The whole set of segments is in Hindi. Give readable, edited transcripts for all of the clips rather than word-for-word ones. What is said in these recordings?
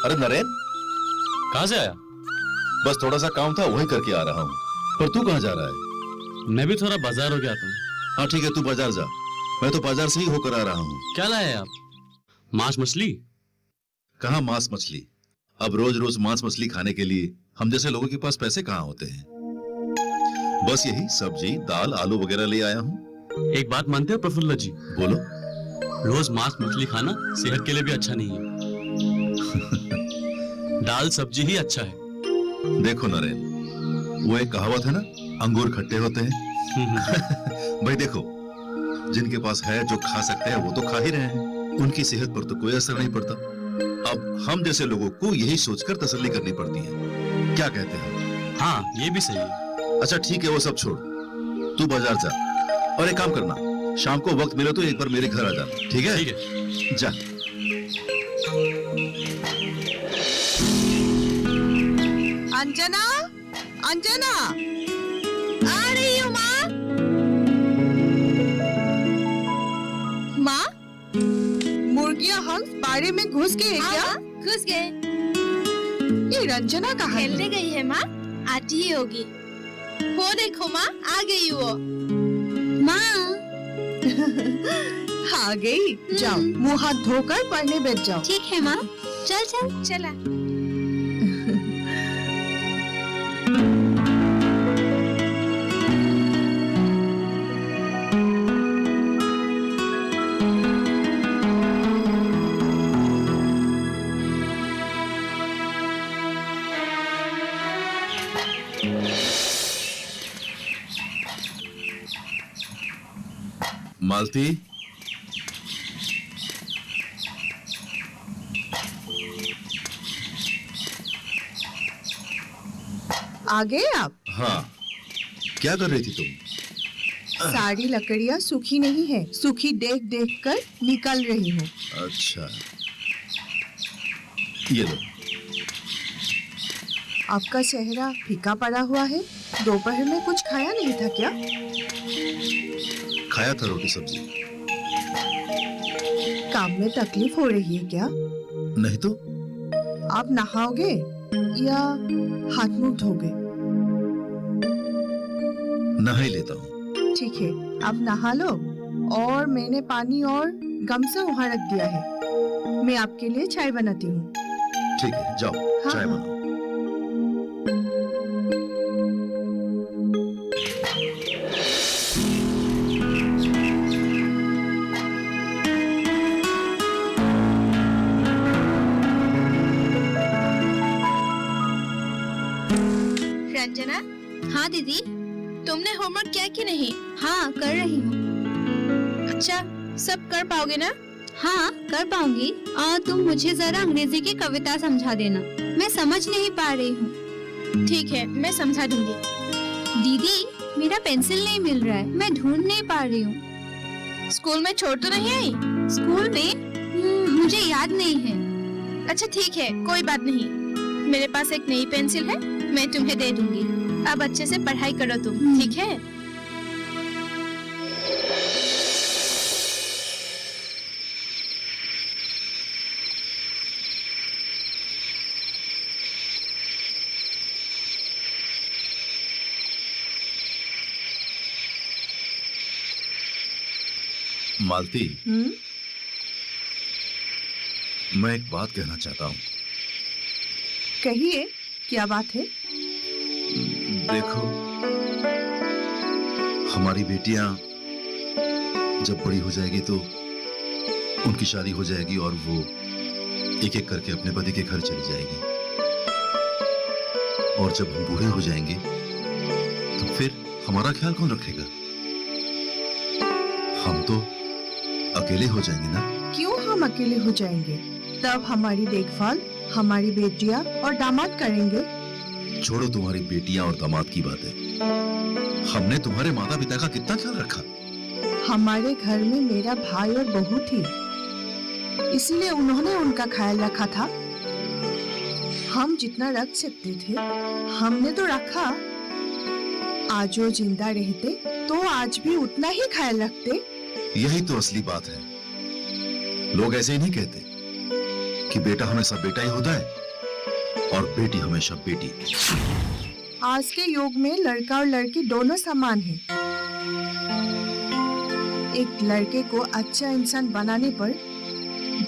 अरे नरेन, कहाँ से आया? बस थोड़ा सा काम था, वही करके आ रहा हूँ। पर तू कहाँ जा रहा है? मैं भी थोड़ा बाजार हो गया था। हाँ ठीक है, तू बाजार जा, मैं तो बाजार से ही होकर आ रहा हूँ। क्या लाए आप? मांस मछली? कहाँ मांस मछली? अब रोज रोज मांस मछली खाने के लिए हम जैसे लोगों के पास पैसे कहाँ होते हैं। बस यही सब्जी, दाल, आलू वगैरह ले आया हूँ। एक बात मानते हो प्रफुल्ल जी? बोलो। रोज मांस मछली खाना सेहत के लिए भी अच्छा नहीं है। दाल सब्जी ही अच्छा है। देखो नरेन, वो एक कहावत है ना, अंगूर खट्टे होते हैं। भाई देखो, जिनके पास है, जो खा सकते हैं, वो तो खा ही रहे हैं, उनकी सेहत पर तो कोई असर नहीं पड़ता। अब हम जैसे लोगों को यही सोचकर तसल्ली करनी पड़ती है। क्या कहते हैं? हाँ, ये भी सही है। अच्छा ठीक है, वो सब छोड़, तू बाजार जा, और एक काम करना, शाम को वक्त मिले तो एक बार मेरे घर आ जाना, ठीक है? ठीक है, जा। अंजना, अंजना, आ रही हूँ माँ। माँ, मुर्गियाँ हंस बाड़े में घुस गए क्या? घुस गए। ये रंजना कहाँ है? खेलने गई है माँ, आती ही होगी। वो देखो माँ, आ गई वो। माँ। आ गई। जाओ, मुंह हाथ धोकर पढ़ने बैठ जाओ। ठीक है माँ। चल चल चला। मालती, आ गए आप? हाँ, क्या कर रही थी तुम? सारी लकड़ियाँ सूखी नहीं है, सूखी देख देख कर निकल रही हूँ। अच्छा, ये लो। आपका चेहरा फीका पड़ा हुआ है, दोपहर में कुछ खाया नहीं था क्या? खाया था रोटी सब्जी। काम में तकलीफ हो रही है क्या? नहीं तो। आप नहाओगे या हाथ मुंह धोगे? नहा ही लेता हूँ। ठीक है, आप नहा लो, और मैंने पानी और गमछा वहाँ रख दिया है, मैं आपके लिए चाय बनाती हूँ। ठीक है, जाओ, हाँ, चाय हाँ। बनाओ। रंजना। हाँ दीदी। तुमने होमवर्क किया कि नहीं? हाँ, कर रही हूँ। अच्छा, सब कर पाओगे ना? हाँ, कर पाऊंगी। तुम मुझे जरा अंग्रेजी की कविता समझा देना, मैं समझ नहीं पा रही हूँ। ठीक है, मैं समझा दूंगी। दीदी, मेरा पेंसिल नहीं मिल रहा है, मैं ढूंढ नहीं पा रही हूँ। स्कूल में छोड़ तो नहीं आई? स्कूल में? मुझे याद नहीं है। अच्छा ठीक है, कोई बात नहीं, मेरे पास एक नई पेंसिल है, मैं तुम्हें दे दूंगी। अब अच्छे से पढ़ाई करो तुम, ठीक है? मालती, मैं एक बात कहना चाहता हूँ। कहिए, क्या बात है? देखो, हमारी बेटियां जब बड़ी हो जाएगी तो उनकी शादी हो जाएगी और वो एक एक करके अपने पति के घर चली जाएगी, और जब हम बूढ़े हो जाएंगे तो फिर हमारा ख्याल कौन रखेगा? हम तो अकेले हो जाएंगे ना। क्यों हम अकेले हो जाएंगे? तब हमारी देखभाल हमारी बेटियां और दामाद करेंगे। छोड़ो तुम्हारी बेटियां और दामाद की बातें, हमने तुम्हारे माता पिता का कितना ख्याल रखा। हमारे घर में मेरा भाई और बहू थी, इसलिए उन्होंने उनका ख्याल रखा था। हम जितना रख सकते थे हमने तो रखा। आज वो जिंदा रहते तो आज भी उतना ही ख्याल रखते। यही तो असली बात है। लोग ऐसे ही नहीं कहते कि बेटा हमेशा बेटा ही होता है और बेटी हमेशा बेटी। आज के युग में लड़का और लड़की दोनों समान हैं। एक लड़के को अच्छा इंसान बनाने पर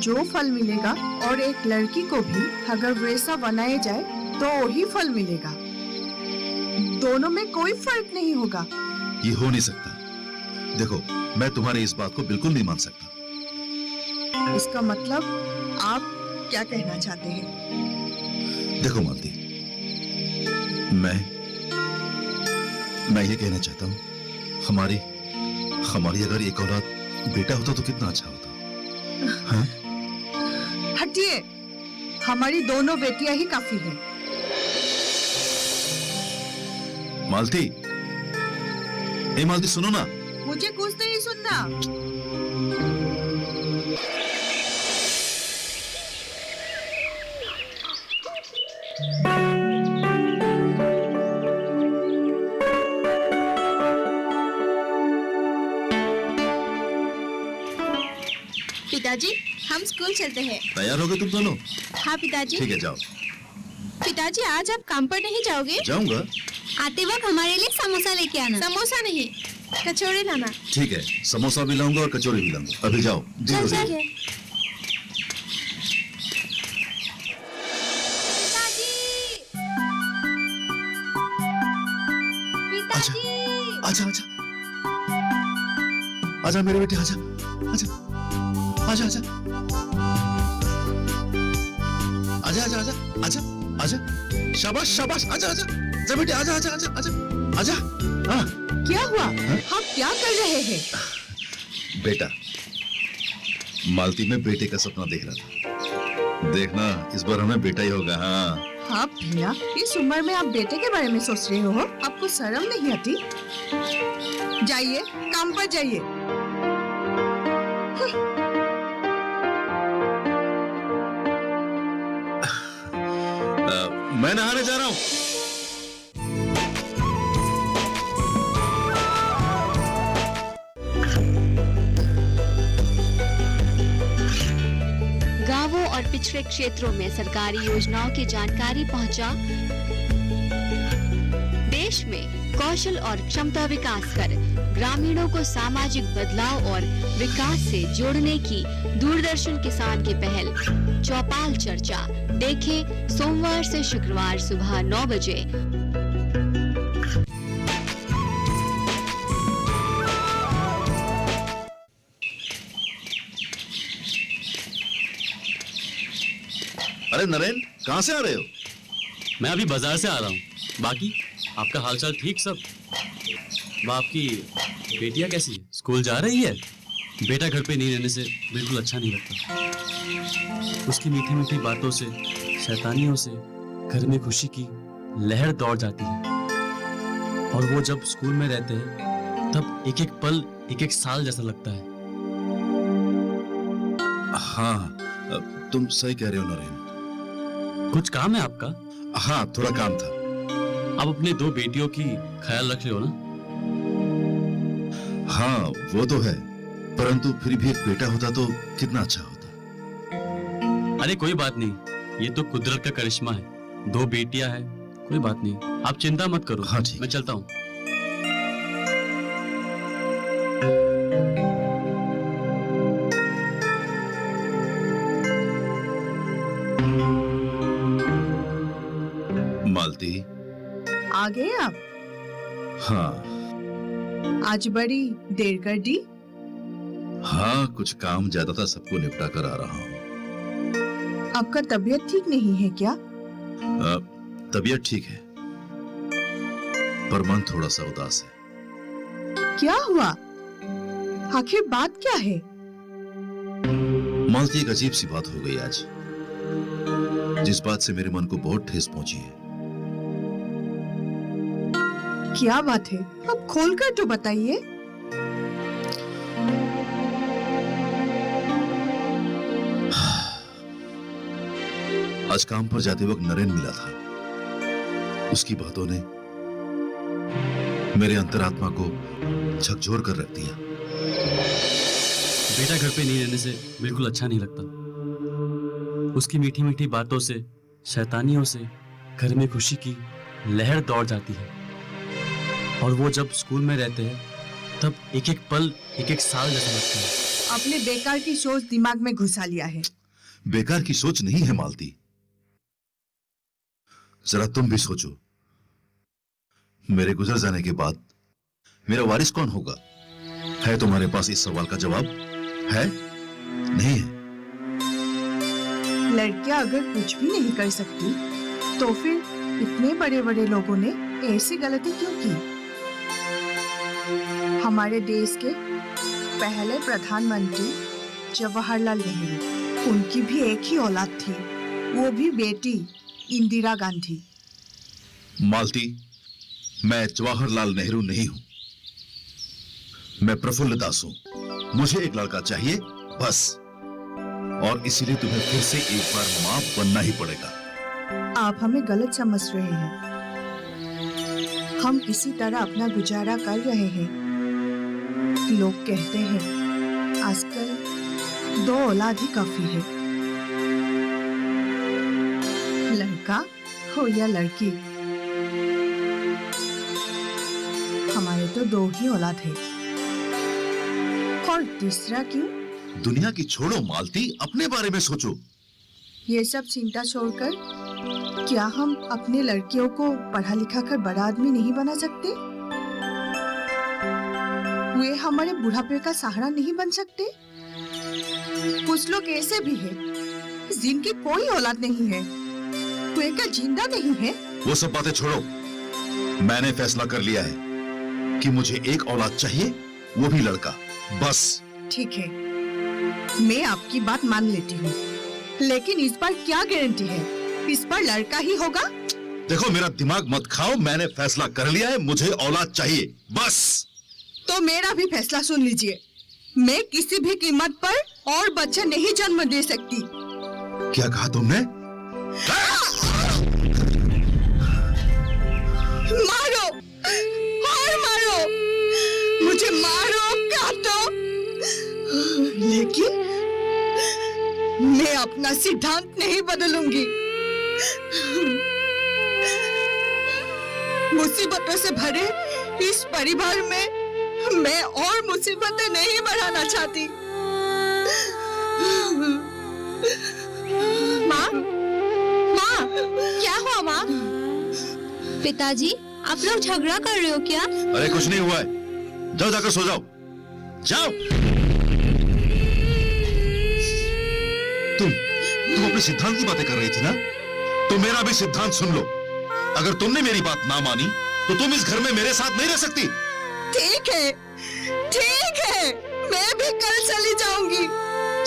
जो फल मिलेगा और एक लड़की को भी अगर वैसा बनाया जाए तो वही फल मिलेगा। दोनों में कोई फर्क नहीं होगा। ये हो नहीं सकता। देखो, मैं तुम्हारी इस बात को बिल्कुल नहीं मान सकता। इसका मतलब आप क्या कहना चाहते हैं? देखो मालती, मैं ये कहना चाहता हूँ, हमारी अगर एक औलाद बेटा होता तो कितना अच्छा होता। हाँ? हटिए, हमारी दोनों बेटियां ही काफी हैं। मालती, ए मालती सुनो ना। मुझे कुछ नहीं सुनना। पिताजी, हम स्कूल चलते हैं। तैयार हो गए तुम दोनों? हाँ पिताजी। ठीक है, जाओ। पिताजी, आज आप काम पर नहीं जाओगे? जाऊंगा। आते वक्त हमारे लिए समोसा लेके आना। समोसा नहीं, कचौड़ी लाना। ठीक है, समोसा भी लाऊंगा और कचौड़ी भी लाऊंगा। अभी जाओ। देर हो रही है। आजा आजा आजा मेरे बेटे, आजा आजा आजा आजा आजा आजा आजा आजा आजा, शाबाश शाबाश, आजा आजा आजा बेटे, आजा आजा आजा आजा आजा। हाँ, क्या हुआ? आप क्या कर रहे हैं? बेटा, मालती में बेटे का सपना देख रहा था। देखना, इस बार हमें बेटा ही होगा। हाँ आप भैया, इस उम्र में आप बेटे के बारे में सोच रहे हो? आपको शर्म नहीं आती? जाइए, काम पर जाइए। मैं नहाने जा रहा हूँ। गांवों और पिछड़े क्षेत्रों में सरकारी योजनाओं की जानकारी पहुंचा। देश में कौशल और क्षमता विकास कर ग्रामीणों को सामाजिक बदलाव और विकास से जोड़ने की दूरदर्शन किसान की पहल चौपाल चर्चा देखें सोमवार से शुक्रवार सुबह 9 बजे। अरे नरेन, कहाँ से आ रहे हो? मैं अभी बाजार से आ रहा हूँ। बाकी आपका हालचाल ठीक सब? वह आपकी बेटियाँ कैसी है? स्कूल जा रही है? बेटा घर पे नहीं रहने से बिल्कुल अच्छा नहीं लगता। उसकी मीठी मीठी बातों से, शैतानियों से घर में खुशी की लहर दौड़ जाती है। और वो जब स्कूल में रहते हैं तब एक एक पल एक एक साल जैसा लगता है। हाँ, तुम सही कह रहे हो नरेन। कुछ काम है आपका? हाँ, थोड़ा काम था। आप अपने 2 बेटियों की ख्याल रख रहे हो ना? हाँ, वो तो है, परंतु फिर भी एक बेटा होता तो कितना अच्छा होता। अरे कोई बात नहीं, ये तो कुदरत का करिश्मा है। 2 बेटियां हैं, कोई बात नहीं, आप चिंता मत करो। हाँ ठीक। मैं चलता हूँ। मालती, आ गए आप? हाँ आज बड़ी देर कर दी। हाँ, कुछ काम ज्यादा था, सबको निपटा कर आ रहा हूँ। आपका तबीयत ठीक नहीं है क्या? तबीयत ठीक है, पर मन थोड़ा सा उदास है। क्या हुआ? आखिर बात क्या है? मालती, एक अजीब सी बात हो गई आज, जिस बात से मेरे मन को बहुत ठेस पहुंची है। क्या बात है? आप खोलकर तो बताइए। आज काम पर जाते वक्त नरेन मिला था। उसकी बातों ने मेरे अंतरात्मा को झकझोर कर रख दिया। बेटा घर पे नहीं रहने से बिल्कुल अच्छा नहीं लगता। उसकी मीठी मीठी बातों से, शैतानियों से घर में खुशी की लहर दौड़ जाती है। और वो जब स्कूल में रहते हैं तब एक एक पल एक एक साल जैसा लगता है। अपने बेकार की सोच दिमाग में घुसा लिया है। बेकार की सोच नहीं है मालती, जरा तुम भी सोचो, मेरे गुजर जाने के बाद मेरा वारिस कौन होगा? है तुम्हारे पास इस सवाल का जवाब? है? नहीं है? लड़कियां अगर कुछ भी नहीं कर सकती तो फिर इतने बड़े बड़े लोगों ने ऐसी गलती क्यों की? हमारे देश के पहले प्रधानमंत्री जवाहरलाल नेहरू, उनकी भी एक ही औलाद थी, वो भी बेटी इंदिरा गांधी। मालती, मैं जवाहरलाल नेहरू नहीं हूं, मैं प्रफुल्ल दास हूं। मुझे एक लड़का चाहिए बस, और इसीलिए तुम्हें फिर से एक बार मां बनना ही पड़ेगा। आप हमें गलत समझ रहे हैं। हम किसी तरह अपना गुजारा कर रहे हैं। लोग कहते हैं आजकल 2 औलाद ही काफी है, लड़का हो या लड़की। हमारे तो 2 ही औलाद है, और तीसरा क्यों? दुनिया की छोड़ो मालती, अपने बारे में सोचो। ये सब चिंता छोड़कर क्या हम अपने लड़कियों को पढ़ा लिखा कर बड़ा आदमी नहीं बना सकते? वे हमारे बुढ़ापे का सहारा नहीं बन सकते? कुछ लोग ऐसे भी हैं जिनकी कोई औलाद नहीं है, वे क्या जिंदा नहीं है? वो सब बातें छोड़ो, मैंने फैसला कर लिया है कि मुझे एक औलाद चाहिए, वो भी लड़का, बस। ठीक है, मैं आपकी बात मान लेती हूँ, लेकिन इस बार क्या गारंटी है इस बार लड़का ही होगा? देखो, मेरा दिमाग मत खाओ, मैंने फैसला कर लिया है, मुझे औलाद चाहिए, बस। तो मेरा भी फैसला सुन लीजिए, मैं किसी भी कीमत पर और बच्चा नहीं जन्म दे सकती। क्या कहा तुमने? मारो और मारो, मुझे मारो, काटो, लेकिन मैं अपना सिद्धांत नहीं बदलूंगी। मुसीबतों से भरे इस परिवार में मैं और मुसीबतें नहीं बढ़ाना चाहती। माँ, माँ, क्या हुआ माँ? पिताजी, आप लोग झगड़ा कर रहे हो क्या? अरे कुछ नहीं हुआ है, जाओ जाकर सो जाओ, जाओ। तुम अपने सिद्धांत की बातें कर रही थी ना, तो मेरा भी सिद्धांत सुन लो। अगर तुमने मेरी बात ना मानी तो तुम इस घर में मेरे साथ नहीं रह सकती। ठीक है, ठीक है, मैं भी कल चली जाऊंगी।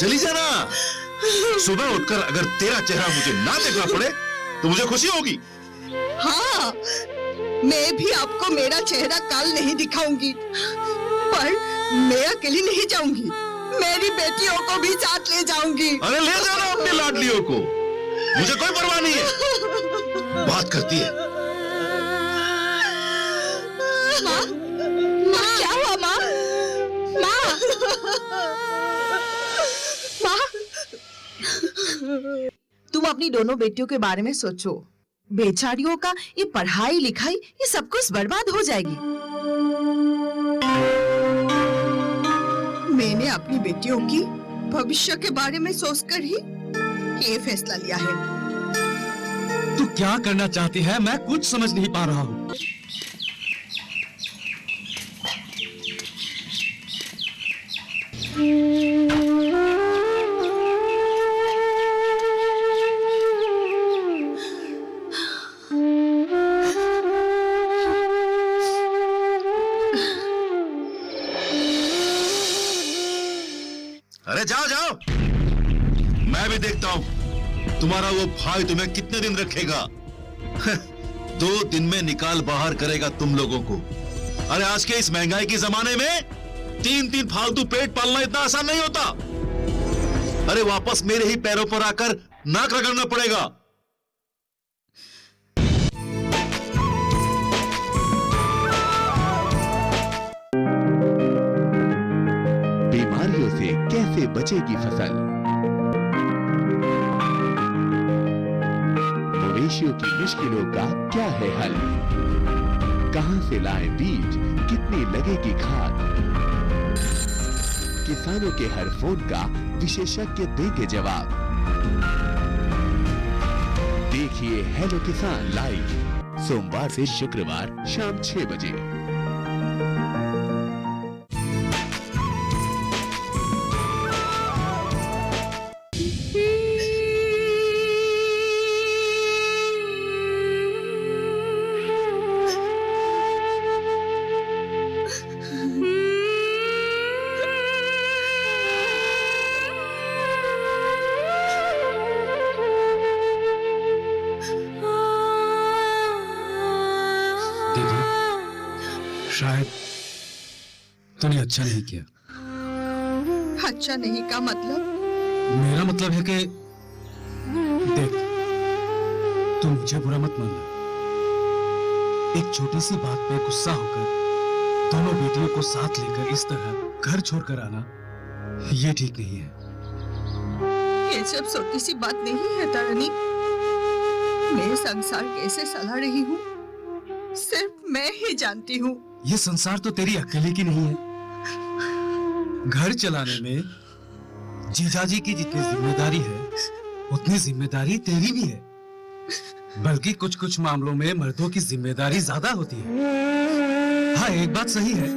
चली जाना। सुबह उठकर अगर तेरा चेहरा मुझे ना देखना पड़े तो मुझे खुशी होगी। हाँ, मैं भी आपको मेरा चेहरा कल नहीं दिखाऊंगी, पर मैं अकेली नहीं जाऊंगी, मेरी बेटियों को भी साथ ले जाऊंगी। अरे ले जाना अपनी लाडलियों को, मुझे कोई परवाह नहीं है। बात करती है। माँ, माँ, क्या हुआ माँ? माँ, माँ, तुम अपनी दोनों बेटियों के बारे में सोचो, बेचारियों का ये पढ़ाई लिखाई ये सब कुछ बर्बाद हो जाएगी। मैंने अपनी बेटियों की भविष्य के बारे में सोचकर ही ये फैसला लिया है। तू क्या करना चाहती है, मैं कुछ समझ नहीं पा रहा हूँ। अरे जाओ जाओ, मैं भी देखता हूं तुम्हारा वो भाई तुम्हें कितने दिन रखेगा। 2 दिन में निकाल बाहर करेगा तुम लोगों को। अरे आज के इस महंगाई के जमाने में 3 फालतू पेट पालना इतना आसान नहीं होता। अरे वापस मेरे ही पैरों पर आकर नाक रगड़ना पड़ेगा। बीमारियों से कैसे बचेगी फसल? मवेशियों की मुश्किलों का क्या है हल? कहां से लाएं बीज, कितनी लगेगी खाद? किसानों के हर फोन का विशेषज्ञ देंगे जवाब। देखिए हेलो किसान लाइव सोमवार से शुक्रवार शाम 6 बजे। शायद तूने अच्छा नहीं किया। अच्छा नहीं का मतलब? मेरा मतलब है कि देख, तू मुझे बुरा मत मानना। एक छोटी सी बात पे गुस्सा होकर दोनों बेटियों को साथ लेकर इस तरह घर छोड़कर आना, ये ठीक नहीं है। ये सब छोटी सी बात नहीं है तारानी। मैं संसार कैसे चला रही हूँ सिर्फ मैं ही जानती हूँ। ये संसार तो तेरी अकेले की नहीं है। घर चलाने में जीजाजी की जितनी जिम्मेदारी है उतनी जिम्मेदारी तेरी भी है। बल्कि कुछ कुछ मामलों में मर्दों की जिम्मेदारी ज्यादा होती है। हाँ, एक बात सही है,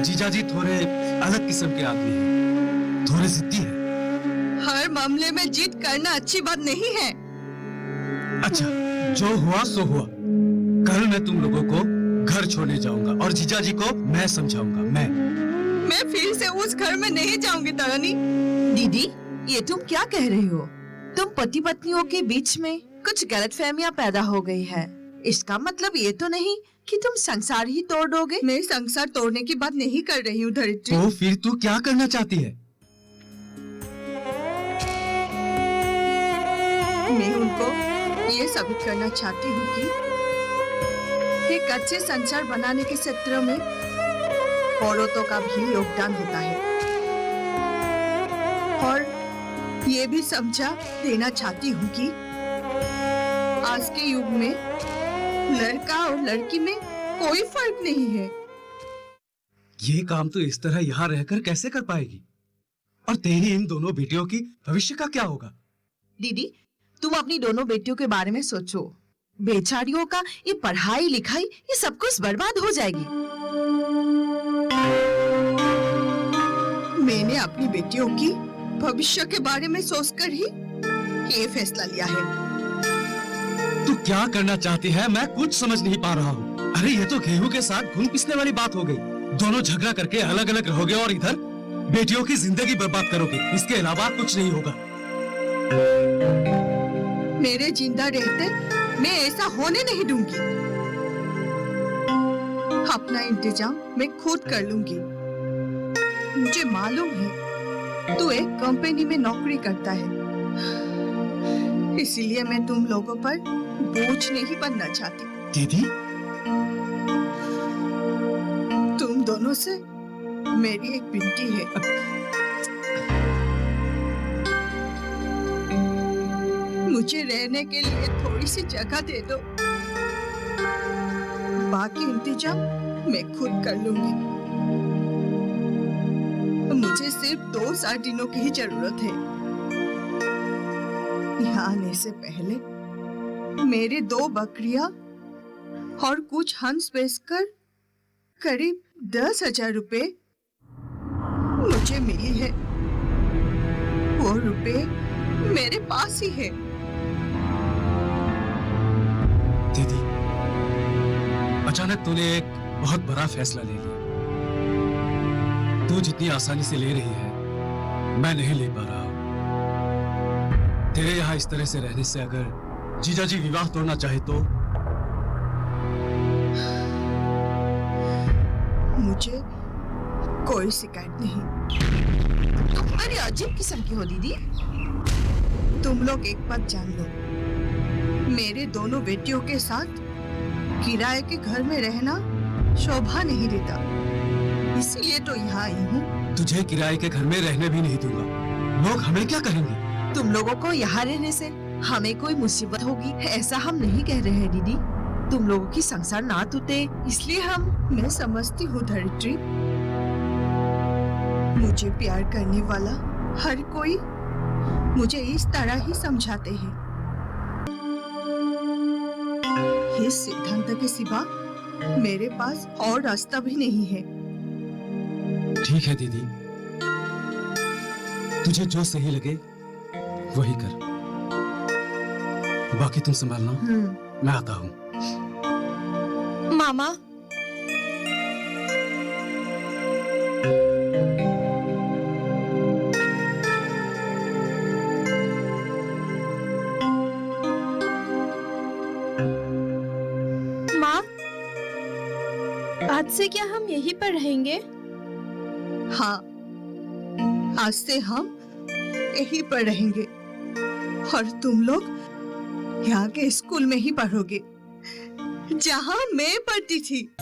जीजाजी थोड़े अलग किस्म के आदमी हैं, थोड़े जिद्दी हैं। हर मामले में जिद करना अच्छी बात नहीं है। अच्छा, जो हुआ सो हुआ। कल मैं तुम लोगों को घर छोड़ने जाऊंगा और जीजाजी को मैं समझाऊंगा। मैं फिर से उस घर में नहीं जाऊंगी तारानी। दीदी, ये तुम क्या कह रही हो? तुम पति पत्नियों के बीच में कुछ गलतफहमियां पैदा हो गई है। इसका मतलब ये तो नहीं कि तुम संसार ही तोड़ दोगे। मैं संसार तोड़ने की बात नहीं कर रही हूँ धरित्री। तो फिर तू क्या करना चाहती है? मैं उनको ये साबित करना चाहती हूँ कि एक अच्छे संसार बनाने के क्षेत्र में औरतों का भी योगदान होता है। और ये भी समझा देना चाहती हूँ कि आज के युग में लड़का और लड़की में कोई फर्क नहीं है। ये काम तो इस तरह यहाँ रहकर कैसे कर पाएगी? और तेरी इन दोनों बेटियों की भविष्य का क्या होगा? दीदी, तुम अपनी दोनों बेटियों के बारे में सोचो। बेचारियों का ये पढ़ाई लिखाई ये सब कुछ बर्बाद हो जाएगी। मैंने अपनी बेटियों की भविष्य के बारे में सोचकर ही ये फैसला लिया है। तू क्या करना चाहती है? मैं कुछ समझ नहीं पा रहा हूँ। अरे ये तो गेहूं के साथ घुन पिसने वाली बात हो गई। दोनों झगड़ा करके अलग अलग रहोगे और इधर बेटियों की जिंदगी बर्बाद करोगे। इसके अलावा कुछ नहीं होगा। मेरे जिंदा रहते मैं ऐसा होने नहीं दूंगी। अपना इंतजाम मैं खुद कर लूंगी। मुझे मालूम है तू एक कंपनी में नौकरी करता है, इसीलिए मैं तुम लोगों पर बोझ नहीं बनना चाहती। दीदी, तुम दोनों से मेरी एक विनती है। मुझे रहने के लिए थोड़ी सी जगह दे दो। बाकी इंतजाम मैं खुद कर लूंगी। मुझे सिर्फ 2-4 दिनों की ही जरूरत है। यहाँ आने से पहले मेरे 2 बकरियां और कुछ हंस बेचकर करीब 10,000 रुपए मुझे मिली है। वो रुपए मेरे पास ही है। दीदी, अचानक तूने एक बहुत बड़ा फैसला ले लिया। तू जितनी आसानी से ले रही है मैं नहीं ले पा रहा हूं। तेरे यहाँ इस तरह से रहने से अगर जीजाजी विवाह तोड़ना चाहे तो? मुझे कोई शिकायत नहीं। तुम बड़ी अजीब किस्म की हो दीदी। तुम लोग एक बात जान लो, मेरे दोनों बेटियों के साथ किराए के घर में रहना शोभा नहीं देता, इसलिए तो यहाँ आई हूँ। तुझे किराए के घर में रहने भी नहीं दूंगा। लोग हमें क्या कहेंगे? तुम लोगों को यहाँ रहने से हमें कोई मुसीबत होगी ऐसा हम नहीं कह रहे हैं दीदी। तुम लोगों की संसार ना टूटे इसलिए मैं समझती हूँ धरित्री। मुझे प्यार करने वाला हर कोई मुझे इस तरह ही समझाते हैं। इस सिद्धांत के सिवा मेरे पास और रास्ता भी नहीं है। ठीक है दीदी, तुझे जो सही लगे वही कर। बाकी तुम संभालना, मैं आता हूँ। मामा, माँ, आज से क्या हम यहीं पर रहेंगे? हाँ, आज से हम यहीं पर रहेंगे और तुम लोग यहाँ के स्कूल में ही पढ़ोगे जहाँ मैं पढ़ती थी।